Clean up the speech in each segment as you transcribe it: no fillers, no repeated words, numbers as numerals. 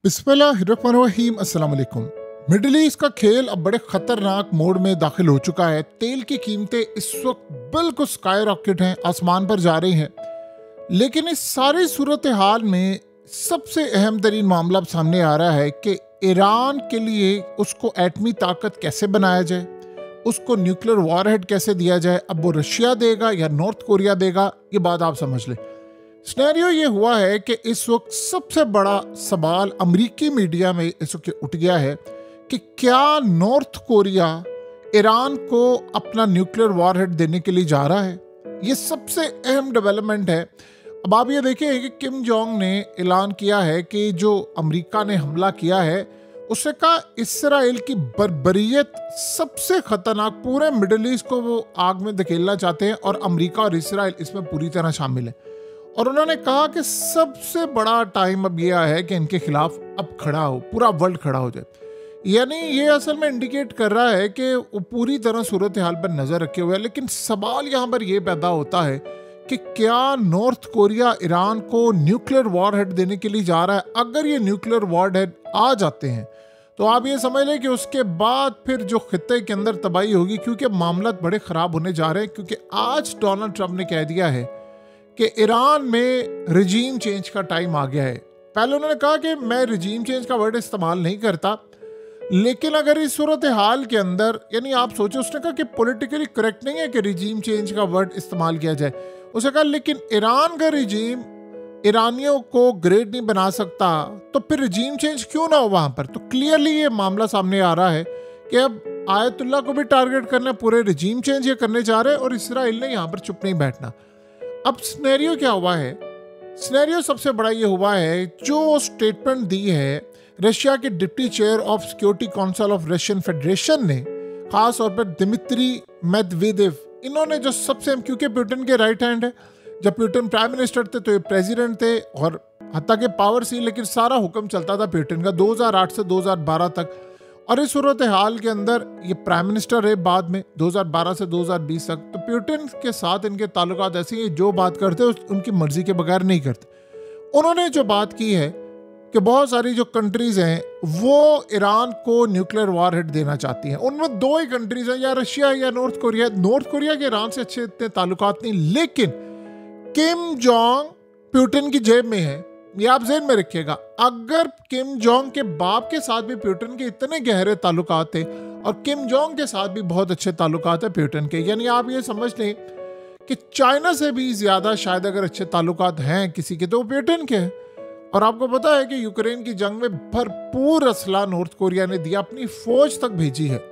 बिस्मिल्लाहिर्रहमानिर्रहीम अस्सलाम वालेकुम। मिडिल ईस्ट का खेल अब बड़े खतरनाक मोड में दाखिल हो चुका है। तेल की कीमतें इस वक्त बिल्कुल स्काई रॉकेट हैं, आसमान पर जा रही हैं। लेकिन इस सारी सूरत हाल में सबसे अहम तरीन मामला अब सामने आ रहा है कि ईरान के लिए उसको एटमी ताकत कैसे बनाया जाए, उसको न्यूक्लियर वॉरहेड कैसे दिया जाए। अब वो रशिया देगा या नॉर्थ कोरिया देगा, ये बात आप समझ लें। सिनेरियो ये हुआ है कि इस वक्त सबसे बड़ा सवाल अमेरिकी मीडिया में इस वक्त उठ गया है कि क्या नॉर्थ कोरिया ईरान को अपना न्यूक्लियर वॉरहेड देने के लिए जा रहा है। ये सबसे अहम डेवलपमेंट है। अब आप ये देखिए कि किम जोंग ने ऐलान किया है कि जो अमेरिका ने हमला किया है उससे कहा इसराइल की बर्बरियत सबसे खतरनाक, पूरे मिडिल ईस्ट को वो आग में धकेलना चाहते हैं और अमेरिका और इसराइल इसमें पूरी तरह शामिल है। और उन्होंने कहा कि सबसे बड़ा टाइम अब यह है कि इनके खिलाफ अब खड़ा हो, पूरा वर्ल्ड खड़ा हो जाए। यानी ये असल में इंडिकेट कर रहा है कि वो पूरी तरह सूरत हाल पर नजर रखे हुए है। लेकिन सवाल यहाँ पर यह पैदा होता है कि क्या नॉर्थ कोरिया ईरान को न्यूक्लियर वॉरहेड देने के लिए जा रहा है। अगर ये न्यूक्लियर वॉरहेड आ जाते हैं तो आप ये समझ लें कि उसके बाद फिर जो खित्ते के अंदर तबाही होगी, क्योंकि मामला बड़े खराब होने जा रहे हैं। क्योंकि आज डोनाल्ड ट्रंप ने कह दिया है कि ईरान में रिजीम चेंज का टाइम आ गया है। पहले उन्होंने कहा कि मैं रिजीम चेंज का वर्ड इस्तेमाल नहीं करता, लेकिन अगर इस सूरत हाल के अंदर, यानी आप सोचो, उसने कहा कि पॉलिटिकली करेक्ट नहीं है कि रिजीम चेंज का वर्ड इस्तेमाल किया जाए। उसने कहा लेकिन ईरान का रिजीम ईरानियों को ग्रेट नहीं बना सकता, तो फिर रिजीम चेंज क्यों ना हो वहां पर। तो क्लियरली ये मामला सामने आ रहा है कि अब आयतुल्ला को भी टारगेट करना, पूरे रिजीम चेंज ये करने जा रहे हैं और इसराइल ने यहाँ पर चुप नहीं बैठना। अब सिनेरियो क्या हुआ है? सिनेरियो सबसे बड़ा ये हुआ है, जो स्टेटमेंट दी है रशिया के deputy chair of security council of Russian federation ने, खास तौर पर दिमित्री मेदवेदेव, इन्होंने जो सबसे, क्योंकि पुतिन के राइट हैंड है, जब पुतिन प्राइम मिनिस्टर थे तो ये प्रेसिडेंट थे और हत्ता के पावर सी, लेकिन सारा हुक्म चलता था पुतिन का 2008 से 2012 तक। और इस सूरत हाल के अंदर ये प्राइम मिनिस्टर रहे बाद में 2012 से 2020 तक। तो पुतिन के साथ इनके ताल्लुकात ऐसे हैं, जो बात करते हैं उनकी मर्जी के बगैर नहीं करते। उन्होंने जो बात की है कि बहुत सारी जो कंट्रीज हैं वो ईरान को न्यूक्लियर वॉरहेड देना चाहती हैं। उनमें दो ही कंट्रीज हैं, या रशिया या नॉर्थ कोरिया। नॉर्थ कोरिया के ईरान से अच्छे इतने ताल्लुकात नहीं, लेकिन किम जोंग पुतिन की जेब में है। ये आप ज़हन में रखिएगा। अगर किम जोंग के बाप के साथ भी पुतिन के इतने गहरे ताल्लुकात थे और किम जोंग के साथ भी बहुत अच्छे ताल्लुकात है पुतिन के, यानी आप ये समझ लें कि चाइना से भी ज़्यादा शायद अगर अच्छे ताल्लुकात हैं किसी के, तो वो पुतिन के हैं। और आपको पता है कि यूक्रेन की जंग में भरपूर असला नॉर्थ कोरिया ने दिया, अपनी फौज तक भेजी है।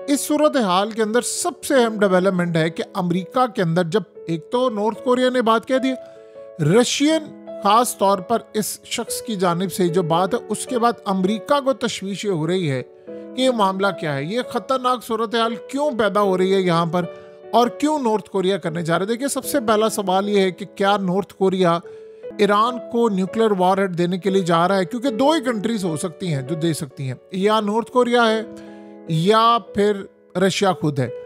इस सूरत हाल के अंदर सबसे अहम डेवलपमेंट है कि अमेरिका के अंदर, जब एक तो नॉर्थ कोरिया ने बात कह दी, रशियन खास तौर पर इस शख्स की जानिब से जो बात है, उसके बाद अमेरिका को तशवीश हो रही है कि ये मामला क्या है, ये खतरनाक सूरत हाल क्यों पैदा हो रही है यहाँ पर, और क्यों नॉर्थ कोरिया करने जा रहे हैं। देखिए, सबसे पहला सवाल ये है कि क्या नॉर्थ कोरिया ईरान को न्यूक्लियर वॉरहेड देने के लिए जा रहा है। क्योंकि दो ही कंट्रीज हो सकती हैं जो दे सकती हैं, या नॉर्थ कोरिया है या फिर रशिया खुद है।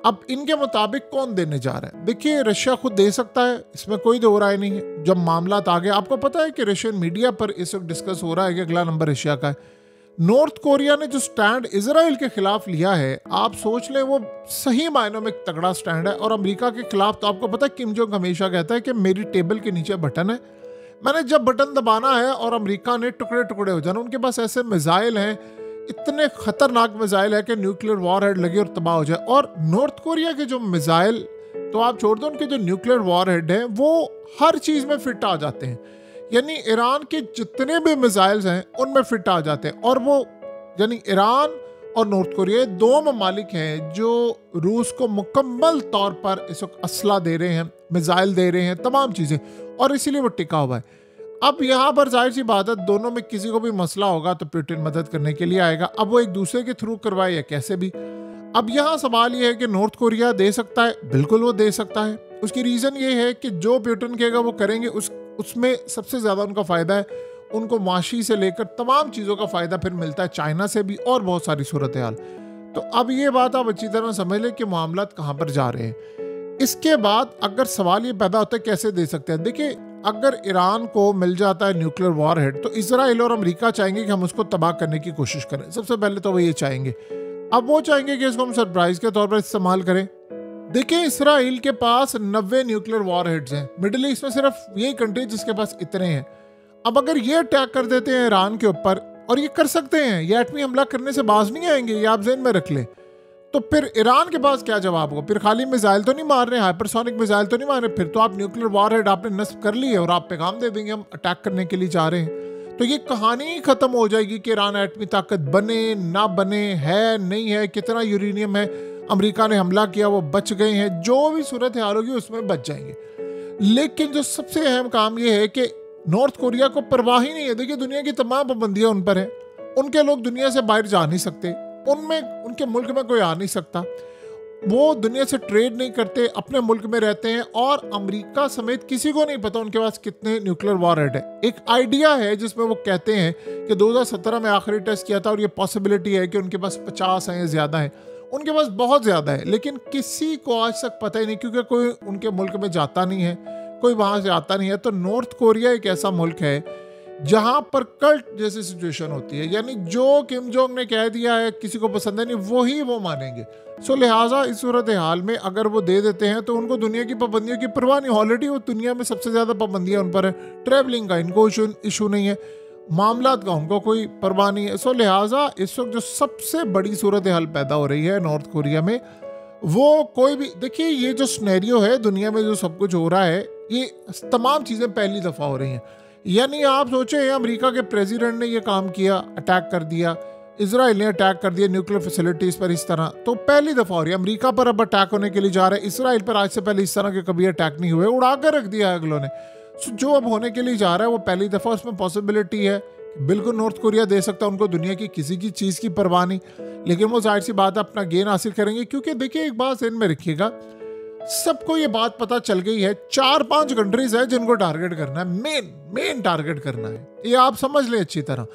अब इनके मुताबिक कौन देने जा रहा है? देखिए, रशिया खुद दे सकता है, इसमें कोई दो राय नहीं है। जब मामला आ गया, आपको पता है कि रशियन मीडिया पर इस वक्त डिस्कस हो रहा है कि अगला नंबर रशिया का है। नॉर्थ कोरिया ने जो स्टैंड इजराइल के खिलाफ लिया है, आप सोच लें, वो सही मायनों में एक तगड़ा स्टैंड है। और अमेरिका के खिलाफ तो आपको पता है किम जोंग हमेशा कहता है कि मेरी टेबल के नीचे बटन है, मैंने जब बटन दबाना है और अमेरिका ने टुकड़े टुकड़े हो जाना। उनके पास ऐसे मिसाइल हैं, इतने खतरनाक मिसाइल है कि न्यूक्लियर वॉरहेड लगे और तबाह हो जाए। और नॉर्थ कोरिया के जो मिसाइल, तो आप छोड़ दो, उनके जो न्यूक्लियर वॉरहेड हैं वो हर चीज में फिट आ जाते हैं। यानी ईरान के जितने भी मिसाइल्स हैं उनमें फिट आ जाते हैं। और वो, यानी ईरान और नॉर्थ कोरिया दो ममालिक हैं जो रूस को मुकम्मल तौर पर इस वक्त असला दे रहे हैं, मिसाइल दे रहे हैं, तमाम चीजें, और इसीलिए वो टिका हुआ है। अब यहाँ पर जाहिर सी बात है, दोनों में किसी को भी मसला होगा तो पुतिन मदद करने के लिए आएगा। अब वो एक दूसरे के थ्रू करवाए या कैसे भी। अब यहाँ सवाल ये है कि नॉर्थ कोरिया दे सकता है, बिल्कुल वो दे सकता है। उसकी रीज़न ये है कि जो पुतिन कहेगा वो करेंगे, उसमें सबसे ज़्यादा उनका फ़ायदा है। उनको माशी से लेकर तमाम चीज़ों का फ़ायदा फिर मिलता है, चाइना से भी और बहुत सारी सूरत हाल। तो अब ये बात आप अच्छी तरह समझ लें कि मामला कहाँ पर जा रहे हैं। इसके बाद अगर सवाल ये पैदा होता है कैसे दे सकते हैं। देखिए, अगर ईरान को मिल जाता है न्यूक्लियर वॉरहेड तो इसराइल और अमेरिका चाहेंगे कि हम उसको तबाह करने की कोशिश करें। सबसे पहले तो वो ये चाहेंगे। अब वो चाहेंगे कि इसको हम सरप्राइज के तौर पर इस्तेमाल करें। देखिए, इसराइल के पास 90 न्यूक्लियर वॉरहेड्स हैं। मिडिल ईस्ट में सिर्फ यही कंट्री जिसके पास इतने हैं। अब अगर ये अटैक कर देते हैं ईरान के ऊपर, और ये कर सकते हैं, ये एटमी हमला करने से बाज नहीं आएंगे, ये आप ज़हन में रख लें, तो फिर ईरान के पास क्या जवाब होगा? फिर खाली मिसाइल तो नहीं मार रहे, हाइपरसोनिक मिसाइल तो नहीं मार रहे, फिर तो आप न्यूक्लियर वॉरहेड आपने नस्ब कर ली है और आप पैगाम दे देंगे हम अटैक करने के लिए जा रहे हैं। तो ये कहानी ही खत्म हो जाएगी कि ईरान एटमी ताकत बने ना बने, है नहीं है, कितना यूरेनियम है, अमेरिका ने हमला किया वो बच गए हैं, जो भी सूरत हाल होगी उसमें बच जाएंगे। लेकिन जो सबसे अहम काम ये है कि नॉर्थ कोरिया को परवाह ही नहीं है। देखिए, दुनिया की तमाम पाबंदियां उन पर है, उनके लोग दुनिया से बाहर जा नहीं सकते, उनमें उनके मुल्क में कोई आ नहीं सकता, वो दुनिया से ट्रेड नहीं करते, अपने मुल्क में रहते हैं, और अमेरिका समेत किसी को नहीं पता उनके पास कितने न्यूक्लियर वॉरहेड है। एक आइडिया है जिसमें वो कहते हैं कि 2017 में आखिरी टेस्ट किया था और ये पॉसिबिलिटी है कि उनके पास 50 हैं या ज़्यादा है। उनके पास बहुत ज़्यादा है, लेकिन किसी को आज तक पता ही नहीं, क्योंकि कोई उनके मुल्क में जाता नहीं है, कोई वहाँ से आता नहीं है। तो नॉर्थ कोरिया एक ऐसा मुल्क है जहां पर कल्ट जैसी सिचुएशन होती है, यानी जो किम जोंग ने कह दिया है किसी को पसंद है नहीं, वही वो मानेंगे। सो लिहाजा इस सूरत हाल में अगर वो दे देते हैं तो उनको दुनिया की पाबंदियों की परवाह नहीं। ऑलरेडी वो दुनिया में सबसे ज़्यादा पाबंदियां उन पर है, ट्रैवलिंग का इनको इशू नहीं है, मामलात का उनको कोई परवाह नहीं है। सो लिहाजा इस वक्त जो सबसे बड़ी सूरत हाल पैदा हो रही है नॉर्थ कोरिया में, वो कोई भी, देखिए ये जो सिनेरियो है दुनिया में जो सब कुछ हो रहा है, ये तमाम चीज़ें पहली दफ़ा हो रही हैं। यानी आप सोचें, अमेरिका के प्रेसिडेंट ने ये काम किया, अटैक कर दिया, इजराइल ने अटैक कर दिया न्यूक्लियर फैसिलिटीज़ पर, इस तरह तो पहली दफ़ा हो रही है। अमेरिका पर अब अटैक होने के लिए जा रहा है, इजराइल पर आज से पहले इस तरह के कभी अटैक नहीं हुए, उड़ा कर रख दिया है अगलों ने। जो अब होने के लिए जा रहा है वो पहली दफ़ा, उसमें पॉसिबिलिटी है बिल्कुल नॉर्थ कोरिया दे सकता है, उनको दुनिया की किसी की चीज़ की परवाह नहीं, लेकिन वो जाहिर सी बात है अपना गेन हासिल करेंगे। क्योंकि देखिए, एक बात ध्यान में रखिएगा, सबको ये बात पता चल गई है, 4-5 कंट्रीज है जिनको टारगेट करना है, मेन टारगेट करना है, ये आप समझ लें अच्छी तरह।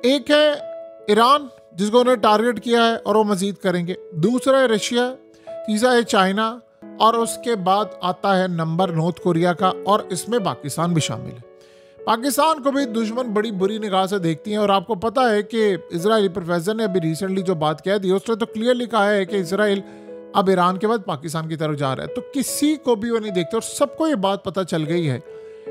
एक है ईरान जिसको उन्होंने टारगेट किया है और वो मजीद करेंगे, दूसरा है रशिया, तीसरा है चाइना, और उसके बाद आता है नंबर नॉर्थ कोरिया का, और इसमें पाकिस्तान भी शामिल है। पाकिस्तान को भी दुश्मन बड़ी बुरी निगाह से देखती हैं, और आपको पता है कि इजरायली प्रोफेसर ने अभी रिसेंटली जो बात कह दी उसने तो क्लियरली कहा है कि इसराइल अब ईरान के बाद पाकिस्तान की तरफ जा रहा है। तो किसी को भी वो नहीं देखते, और सबको ये बात पता चल गई है।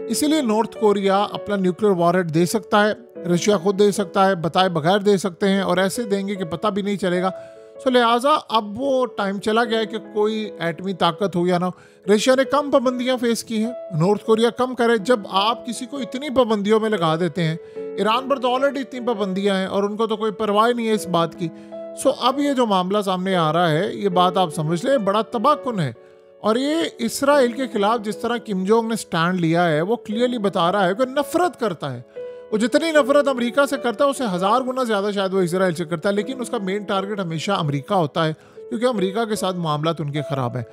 इसीलिए नॉर्थ कोरिया अपना न्यूक्लियर वॉरहेड दे सकता है, रशिया खुद दे सकता है, बताए बगैर दे सकते हैं, और ऐसे देंगे कि पता भी नहीं चलेगा। सो लिहाजा अब वो टाइम चला गया है कि कोई एटमी ताकत हो या ना हो। रशिया ने कम पाबंदियां फेस की हैं, नॉर्थ कोरिया कम करे। जब आप किसी को इतनी पाबंदियों में लगा देते हैं, ईरान पर तो ऑलरेडी इतनी पाबंदियां हैं और उनको तो कोई परवाह नहीं है इस बात की। सो अब ये जो मामला सामने आ रहा है, ये बात आप समझ लें, बड़ा तबाहकुन है। और ये इसराइल के खिलाफ जिस तरह किम जोंग ने स्टैंड लिया है, वो क्लियरली बता रहा है कि नफरत करता है। वो जितनी नफरत अमेरिका से करता है उससे 1000 गुना ज़्यादा शायद वो इसराइल से करता है, लेकिन उसका मेन टारगेट हमेशा अमेरिका होता है, क्योंकि अमेरिका के साथ मामलात उनके ख़राब हैं।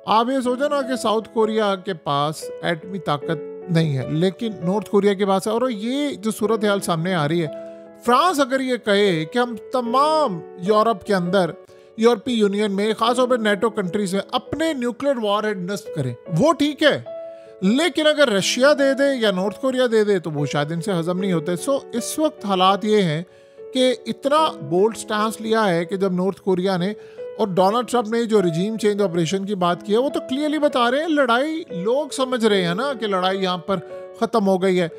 आप ये सोचो ना कि साउथ कोरिया के पास एटमी ताकत नहीं है, लेकिन नॉर्थ कोरिया के पास है। और ये जो सूरत हाल सामने आ रही है, फ्रांस अगर ये कहे कि हम तमाम यूरोप के अंदर, यूरोपीय यूनियन में, खासतौर पर नेटो कंट्रीज में अपने न्यूक्लियर वॉरहेड नस्ब करें, वो ठीक है, लेकिन अगर रशिया दे दे या नॉर्थ कोरिया दे दे तो वो शायद इनसे हजम नहीं होते। सो इस वक्त हालात ये हैं कि इतना बोल्ड स्टांस लिया है कि जब नॉर्थ कोरिया ने और डोनाल्ड ट्रंप ने जो रिजीम चेंज ऑपरेशन की बात की है, वो तो क्लियरली बता रहे हैं लड़ाई, लोग समझ रहे हैं ना कि लड़ाई यहाँ पर ख़त्म हो गई है।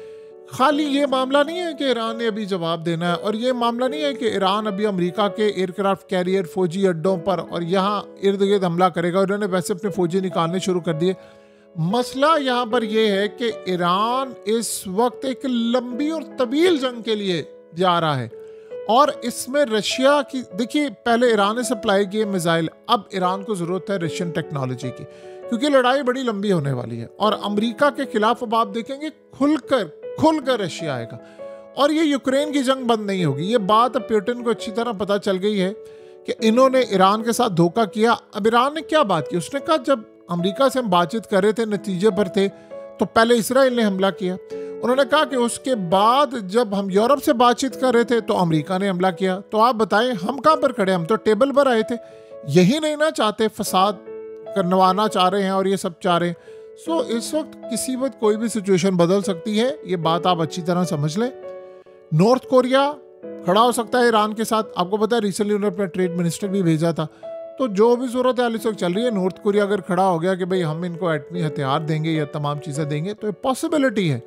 खाली ये मामला नहीं है कि ईरान ने अभी जवाब देना है, और ये मामला नहीं है कि ईरान अभी अमेरिका के एयरक्राफ्ट कैरियर फौजी अड्डों पर और यहाँ इर्द गिर्द हमला करेगा। उन्होंने वैसे अपने फौजी निकालने शुरू कर दिए। मसला यहाँ पर यह है कि ईरान इस वक्त एक लंबी और तवील जंग के लिए जा रहा है, और इसमें रशिया की, देखिए पहले ईरान ने सप्लाई किए मिसाइल, अब ईरान को ज़रूरत है रशियन टेक्नोलॉजी की, क्योंकि लड़ाई बड़ी लंबी होने वाली है। और अमेरिका के खिलाफ अब आप देखेंगे खुलकर रशिया आएगा, और ये यूक्रेन की जंग बंद नहीं होगी। ये बात अब पुतिन को अच्छी तरह पता चल गई है कि इन्होंने ईरान के साथ धोखा किया। अब ईरान ने क्या बात की, उसने कहा जब अमेरिका से हम बातचीत कर रहे थे, नतीजे पर थे, तो पहले इसराइल ने हमला किया। उन्होंने कहा कि उसके बाद जब हम यूरोप से बातचीत कर रहे थे तो अमेरिका ने हमला किया। तो आप बताएं हम कहाँ पर खड़े, हम तो टेबल पर आए थे। यही नहीं ना चाहते, फसाद करवाना चाह रहे हैं और ये सब चाह रहे हैं। सो इस वक्त किसी वक्त कोई भी सिचुएशन बदल सकती है, ये बात आप अच्छी तरह समझ लें। नॉर्थ कोरिया खड़ा हो सकता है ईरान के साथ। आपको पता है रिसेंटली उन्होंने अपना ट्रेड मिनिस्टर भी भेजा था। तो जो भी सूरत हाल इस वक्त चल रही है, नॉर्थ कोरिया अगर खड़ा हो गया कि भाई हम इनको एटमी हथियार देंगे या तमाम चीज़ें देंगे, तो ये पॉसिबिलिटी है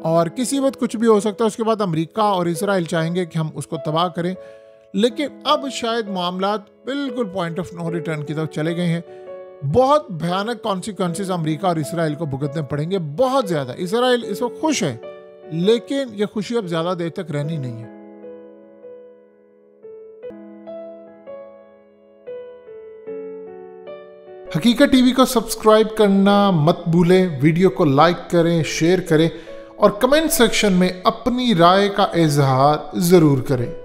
और किसी वक्त कुछ भी हो सकता है। उसके बाद अमेरिका और इसराइल चाहेंगे कि हम उसको तबाह करें, लेकिन अब शायद मामलात बिल्कुल पॉइंट ऑफ नो रिटर्न की तरफ चले गए हैं। बहुत भयानक कॉन्सिक्वेंसेस अमेरिका और इसराइल को भुगतने पड़ेंगे, बहुत ज़्यादा। इसराइल इस वक्त खुश है, लेकिन यह खुशी अब ज़्यादा देर तक रहनी नहीं है। हकीकत टीवी को सब्सक्राइब करना मत भूलें, वीडियो को लाइक करें, शेयर करें और कमेंट सेक्शन में अपनी राय का इजहार ज़रूर करें।